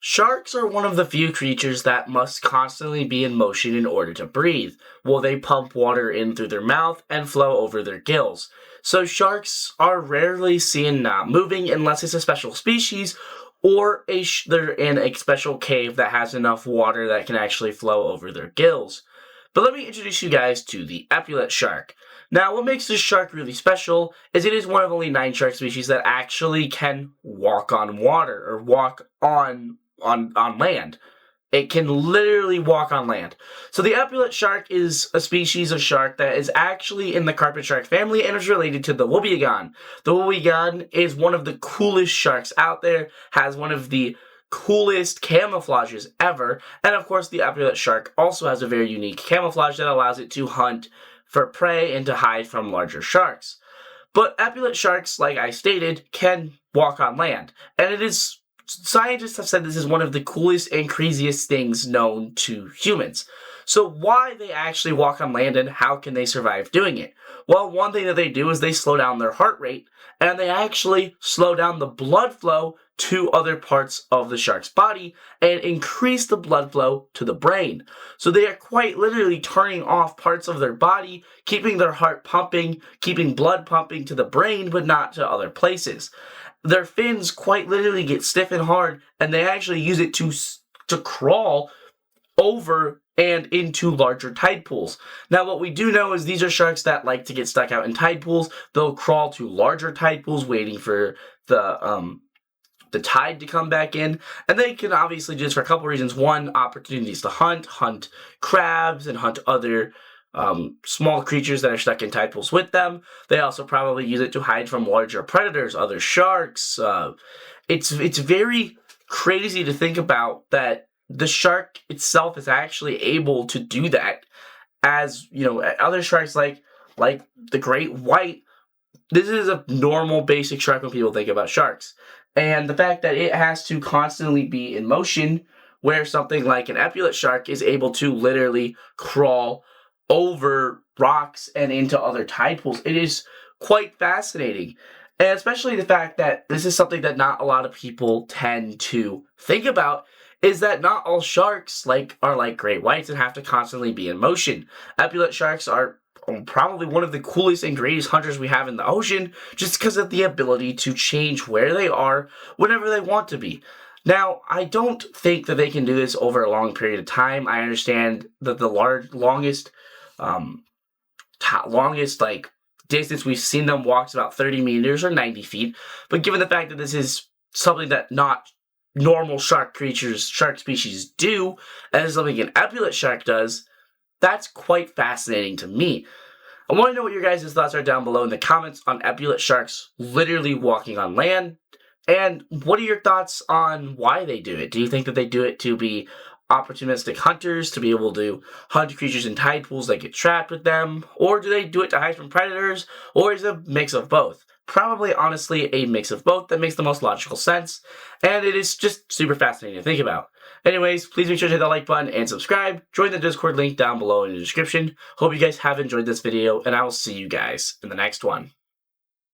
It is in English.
Sharks are one of the few creatures that must constantly be in motion in order to breathe, while they pump water in through their mouth and flow over their gills. So sharks are rarely seen not moving unless it's a special species or they're in a special cave that has enough water that can actually flow over their gills. But let me introduce you guys to the epaulette shark. Now, what makes this shark really special is it is one of only 9 shark species that actually can walk on water or walk on land. It can literally walk on land. So the epaulette shark is a species of shark that is actually in the carpet shark family and is related to the wobbegong. The wobbegong is one of the coolest sharks out there, has one of the coolest camouflages ever, and of course the epaulette shark also has a very unique camouflage that allows it to hunt for prey and to hide from larger sharks. But epaulette sharks, like I stated, can walk on land, and scientists have said this is one of the coolest and craziest things known to humans. So why they actually walk on land and how can they survive doing it? Well, one thing that they do is they slow down their heart rate and they actually slow down the blood flow to other parts of the shark's body and increase the blood flow to the brain. So they are quite literally turning off parts of their body, keeping their heart pumping, keeping blood pumping to the brain but not to other places. Their fins quite literally get stiff and hard, and they actually use it to crawl over and into larger tide pools. Now, what we do know is these are sharks that like to get stuck out in tide pools. They'll crawl to larger tide pools, waiting for the tide to come back in, and they can obviously do this for a couple reasons. One, opportunities to hunt crabs and hunt other small creatures that are stuck in tide pools with them. They also probably use it to hide from larger predators, other sharks. It's very crazy to think about that the shark itself is actually able to do that. As you know, other sharks like the great white, this is a normal basic shark when people think about sharks. And the fact that it has to constantly be in motion, where something like an epaulette shark is able to literally crawl over rocks and into other tide pools. It is quite fascinating. And especially the fact that this is something that not a lot of people tend to think about, is that not all sharks are like great whites and have to constantly be in motion. Epaulette sharks are probably one of the coolest and greatest hunters we have in the ocean, just because of the ability to change where they are whenever they want to be. Now, I don't think that they can do this over a long period of time. I understand that the longest distance we've seen them walk is about 30 meters or 90 feet. But given the fact that this is something that not normal shark species do, and is something an epaulette shark does, that's quite fascinating to me. I want to know what your guys' thoughts are down below in the comments on epaulette sharks literally walking on land. And what are your thoughts on why they do it? Do you think that they do it to be opportunistic hunters, to be able to hunt creatures in tide pools that get trapped with them? Or do they do it to hide from predators? Or is it a mix of both? Probably, honestly, a mix of both that makes the most logical sense. And it is just super fascinating to think about. Anyways, please make sure to hit that like button and subscribe. Join the Discord link down below in the description. Hope you guys have enjoyed this video, and I will see you guys in the next one.